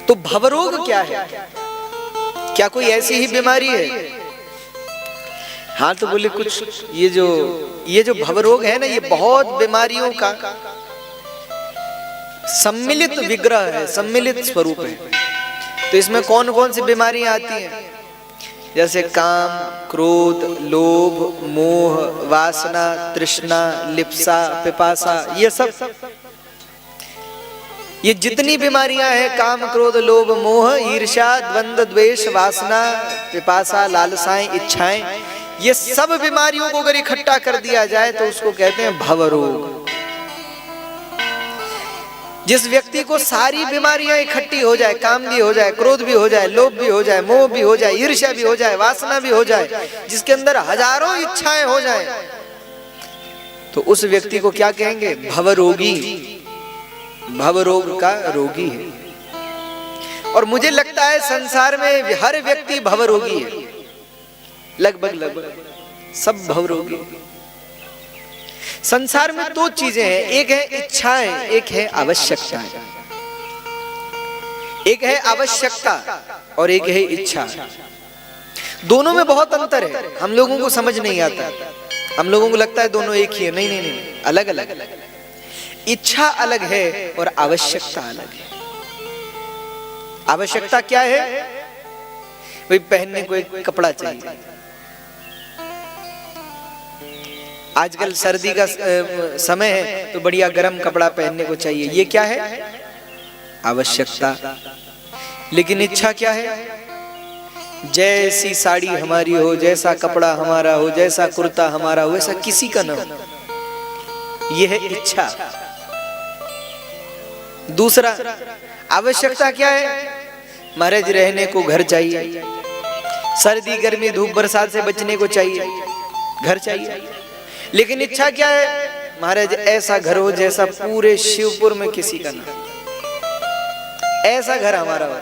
तो भवरोग क्या है? क्या कोई ऐसी ही बीमारी है? हाँ तो बोले कुछ ये जो भवरोग है ना, ये बहुत बीमारियों का सम्मिलित विग्रह है, सम्मिलित स्वरूप है। तो इसमें कौन कौन सी बीमारियां आती हैं? जैसे काम, क्रोध, लोभ, मोह, वासना, तृष्णा, लिप्सा, पिपासा, ये जितनी बीमारियां हैं, काम, क्रोध, लोभ, मोह, ईर्ष्या, द्वंद्व, द्वेष, वासना, पिपासा, लालसाएं, इच्छाएं, ये सब बीमारियों को अगर इकट्ठा कर दिया जाए तो उसको कहते हैं भवरोग। जिस व्यक्ति को सारी बीमारियां इकट्ठी हो जाए, काम भी हो जाए, क्रोध भी हो जाए, लोभ भी हो जाए, मोह भी हो जाए, ईर्ष्या भी हो जाए, वासना भी हो जाए, जिसके अंदर हजारों इच्छाएं हो जाए, तो उस व्यक्ति को क्या कहेंगे? भवरोगी। भवरोग का रोगी है। और मुझे लगता है संसार में हर व्यक्ति भवरोगी है, लगभग सब भवरोगी। संसार में दो चीजें हैं, एक है इच्छाएं, एक है आवश्यकताएं। एक है आवश्यकता और एक है इच्छा। दोनों में बहुत अंतर है, हम लोगों को समझ नहीं आता। हम लोगों को लगता है दोनों एक ही है। नहीं नहीं नहीं, अलग अलग। इच्छा अलग है और आवश्यकता अलग है। आवश्यकता क्या है? भाई पहनने को एक कपड़ा चाहिए। आजकल सर्दी का समय है तो बढ़िया गर्म कपड़ा पहनने को चाहिए, ये क्या है? आवश्यकता। लेकिन इच्छा क्या है? जैसी साड़ी हमारी हो, जैसा कपड़ा हमारा हो, जैसा कुर्ता हमारा हो, वैसा किसी का ना हो, ये है इच्छा। दूसरा आवश्यकता क्या है? महाराज रहने को घर चाहिए, सर्दी गर्मी धूप बरसात से बचने को चाहिए, घर चाहिए। लेकिन इच्छा क्या है? महाराज ऐसा घर हो जैसा पूरे शिवपुर में किसी का ना, ऐसा घर हमारा हो।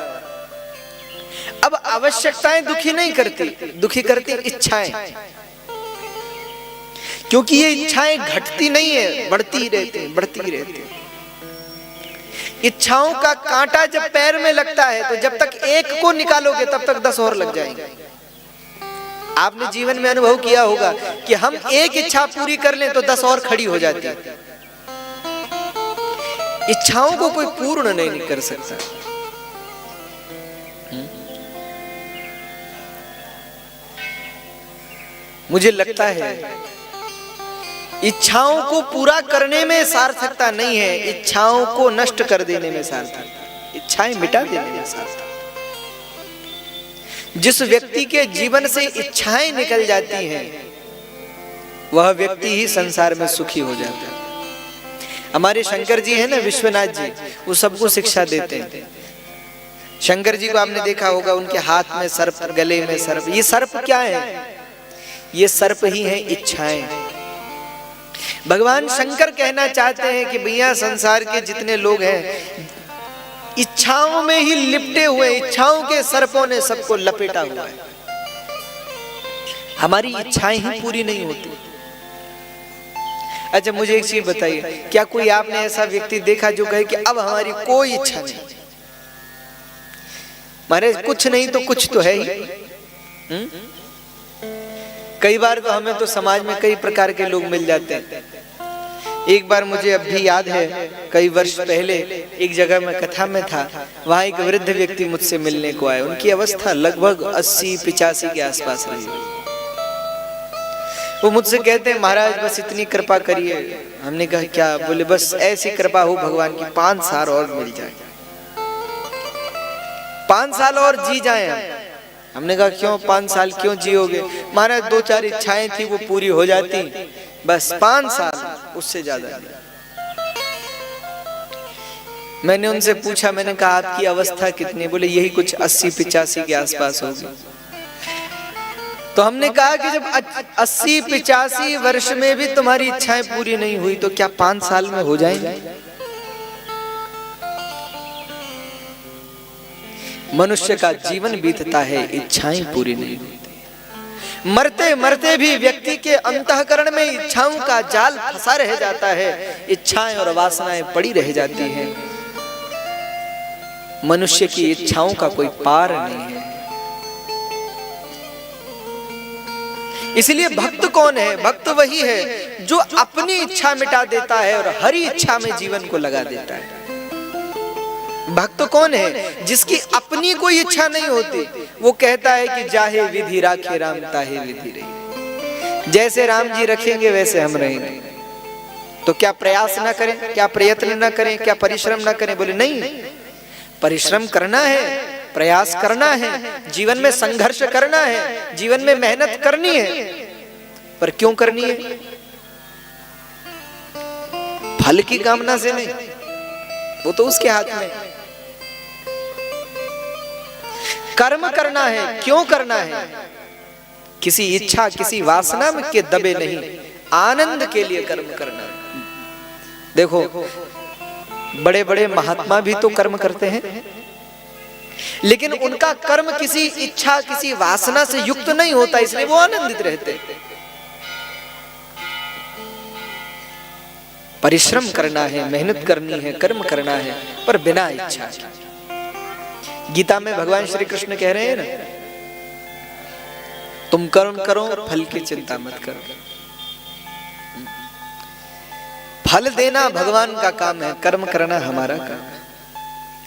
अब आवश्यकताएं दुखी नहीं करती, दुखी करती इच्छाएं। क्योंकि ये इच्छाएं घटती नहीं है, बढ़ती रहती, बढ़ती रहती। इच्छाओं का कांटा जब पैर में लगता है तो जब तक एक को निकालोगे तब तक 10 और लग जाएंगे। आपने जीवन में अनुभव किया होगा कि हम एक इच्छा पूरी कर लें तो 10 और खड़ी हो जाती है। इच्छाओं को कोई पूर्ण नहीं कर सकता। मुझे लगता है इच्छाओं को पूरा करने में सार्थकता नहीं है, इच्छाओं को नष्ट कर देने में सार्थकता, इच्छाएं मिटा देने में सार्थकता। जिस व्यक्ति के जीवन से इच्छाएं निकल जाती हैं वह व्यक्ति ही संसार में सुखी हो जाता है। हमारे शंकर जी हैं ना, विश्वनाथ जी, वो सबको शिक्षा देते हैं। शंकर जी को आपने देखा होगा, उनके हाथ में सर्प, गले में सर्प। ये सर्प क्या है? ये सर्प ही है इच्छाएं। भगवान शंकर कहना चाहते हैं कि भैया संसार के जितने लोग हैं इच्छाओं में ही लिपटे हुए, इच्छाओं के सर्पों ने सबको लपेटा हुआ है। हमारी इच्छाएं ही पूरी नहीं होती। अच्छा मुझे एक चीज बताइए, क्या कोई आपने ऐसा व्यक्ति देखा जो कहे कि अब हमारी कोई इच्छा नहीं? महाराज कुछ नहीं तो कुछ तो है ही। कई बार तो हमें तो समाज में कई प्रकार के लोग मिल जाते हैं। एक बार मुझे अब भी याद है, कई वर्ष पहले एक जगह में कथा में था, वहां एक वृद्ध व्यक्ति मुझसे मिलने को आए। उनकी अवस्था लगभग 80-85 के आसपास रही। वो मुझसे कहते हैं महाराज बस इतनी कृपा करिए। हमने कहा क्या? बोले बस ऐसी कृपा हो भगवान की 5 साल और मिल जाए, 5 साल और जी जाए हम। हमने कहा क्यों 5 साल क्यों जियोगे? महाराज 2-4 इच्छाएं थी वो पूरी हो जाती, बस 5 साल, उससे ज्यादा नहीं। मैंने उनसे पूछा, मैंने कहा आपकी अवस्था कितनी? बोले यही कुछ 80-85 के आसपास होगी। तो हमने कहा कि जब 80-85 वर्ष में भी तुम्हारी इच्छाएं पूरी नहीं हुई तो क्या 5 साल में हो जाएंगी? मनुष्य का जीवन बीतता है, इच्छाएं पूरी नहीं होती। मरते मरते भी व्यक्ति के अंतःकरण में इच्छाओं का जाल फंसा रह जाता है, इच्छाएं और वासनाएं पड़ी रह जाती हैं। मनुष्य की इच्छाओं का कोई पार नहीं है। इसलिए भक्त कौन है? भक्त वही है जो अपनी इच्छा मिटा देता है और हरि इच्छा में जीवन को लगा देता है। भक्त कौन है? जिसकी अपनी कोई इच्छा नहीं होती, वो कहता है कि जाहे विधि राखे राम ताहे विधि रही। जैसे राम जी रखेंगे वैसे हम रहेंगे। तो क्या प्रयास ना करें, क्या प्रयत्न ना करें, क्या परिश्रम ना करें? बोले नहीं, परिश्रम करना है, प्रयास करना है, जीवन में संघर्ष करना है, जीवन में मेहनत करनी है। पर क्यों करनी है? फल की कामना से नहीं, वो तो उसके हाथ में। कर्म करना है, क्यों करना है? किसी इच्छा, किसी वासना के दबे नहीं, आनंद के लिए कर्म करना है। देखो, बड़े बड़े महात्मा भी तो कर्म करते हैं, लेकिन उनका कर्म किसी इच्छा, किसी वासना से युक्त नहीं होता, इसलिए वो आनंदित रहते हैं। परिश्रम करना है, मेहनत करनी है, कर्म करना है, पर बिना इच्छा के। गीता में भगवान श्री कृष्ण कह रहे हैं ना, तुम कर्म करो, फल की चिंता मत करो। फल देना भगवान का काम है, कर्म करना हमारा काम है।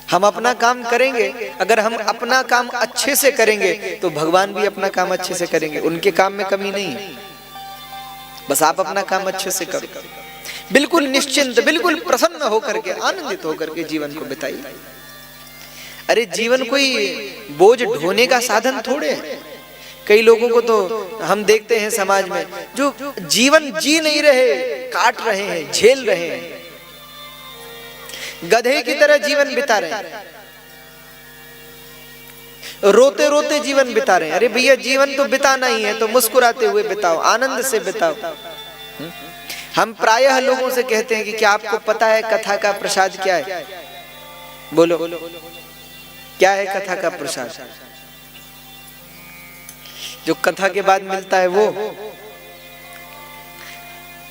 हम अपना काम करेंगे, अगर हम अपना काम अच्छे से करेंगे तो भगवान भी अपना काम अच्छे से करेंगे। उनके काम में कमी नहीं है, बस आप अपना काम अच्छे से करो। बिल्कुल निश्चिंत, बिल्कुल प्रसन्न होकर के, आनंदित होकर के जीवन को बिताइए। अरे जीवन कोई बोझ ढोने का साधन थोड़े है। कई लोगों को तो हम देखते हैं समाज में, जो जीवन जी नहीं रहे, काट रहे हैं, झेल रहे हैं, गधे की तरह जीवन बिता रहे हैं, रोते रोते जीवन बिता रहे हैं। अरे भैया, जीवन तो बिताना ही है तो मुस्कुराते हुए बिताओ, आनंद से बिताओ। हम प्रायः लोगों से कहते हैं कि क्या आपको पता है कथा का प्रसाद क्या है? बोलो, क्या है कथा का प्रसाद? जो कथा के बाद मिलता है वो,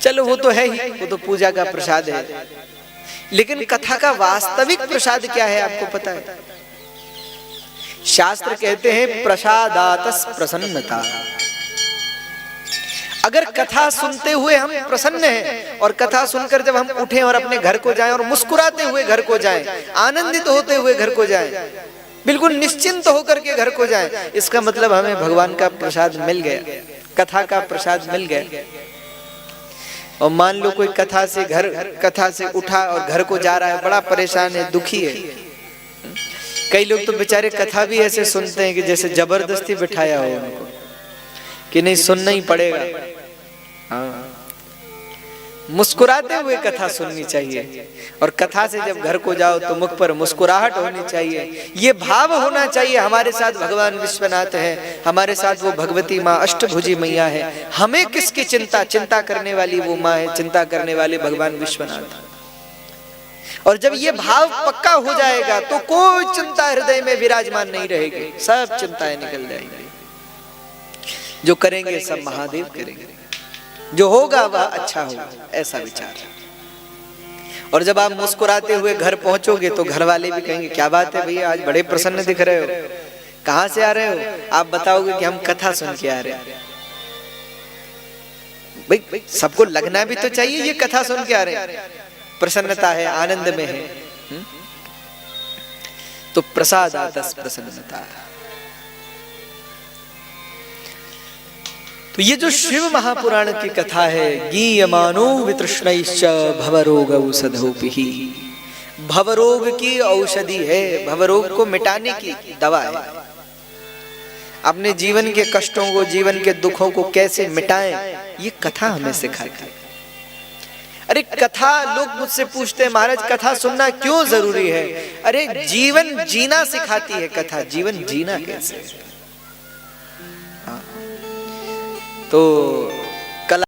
चलो वो तो है ही, वो तो पूजा का प्रसाद है, लेकिन कथा का वास्तविक प्रसाद क्या है आपको पता है? शास्त्र कहते हैं प्रसादातस् प्रसन्नता। अगर कथा सुनते हुए हम प्रसन्न हैं और कथा सुनकर जब हम उठें और अपने घर को जाएं और मुस्कुराते हुए घर को जाएं, आनंदित होते हुए घर को जाएं, बिल्कुल निश्चिंत होकर के घर को जाएं, इसका मतलब हमें भगवान का प्रसाद मिल गया, कथा का प्रसाद मिल गया। और मान लो कोई कथा से उठा और घर को जा रहा है, बड़ा परेशान है, दुखी है। कई लोग तो बेचारे कथा भी ऐसे सुनते हैं कि जैसे जबरदस्ती बिठाया हो उनको कि नहीं, सुनना ही पड़ेगा। हाँ, मुस्कुराते हुए कथा सुननी चाहिए, और कथा से जब घर को जाओ तो मुख पर मुस्कुराहट होनी चाहिए। ये भाव होना चाहिए, हमारे साथ भगवान विश्वनाथ है, हमारे साथ वो भगवती माँ अष्टभुजी मैया है, हमें किसकी चिंता? चिंता करने वाली वो माँ है, चिंता करने वाले भगवान विश्वनाथ। और जब ये भाव पक्का हो जाएगा तो कोई चिंता हृदय में विराजमान नहीं रहेगी, सब चिंताएं निकल जाएंगी। जो करेंगे सब महादेव करेंगे, जो होगा वह अच्छा होगा, ऐसा विचार। और जब आप मुस्कुराते हुए घर पहुंचोगे तो घर वाले भी कहेंगे, क्या बात है भैया, आज बड़े प्रसन्न दिख रहे हो, कहां से आ रहे हो? आप बताओगे कि हम कथा सुन के आ रहे हैं। भाई सबको लगना भी तो चाहिए ये कथा सुन के आ रहे हैं, प्रसन्नता है, आनंद में है। तो प्रसादातस् प्रसन्नता। तो ये जो शिव महापुराण की कथा है, गीयमानो वितृष्णैश्च भवरोग औषधोपिः, भवरोग की औषधि है, भवरोग को मिटाने की दवा है। अपने जीवन के कष्टों को, जीवन के दुखों को कैसे मिटाएं, ये कथा हमें सिखाती है। अरे कथा, लोग मुझसे पूछते हैं महाराज कथा सुनना क्यों जरूरी है? अरे जीवन जीना सिखाती है कथा, जीवन जीना कैसे। तो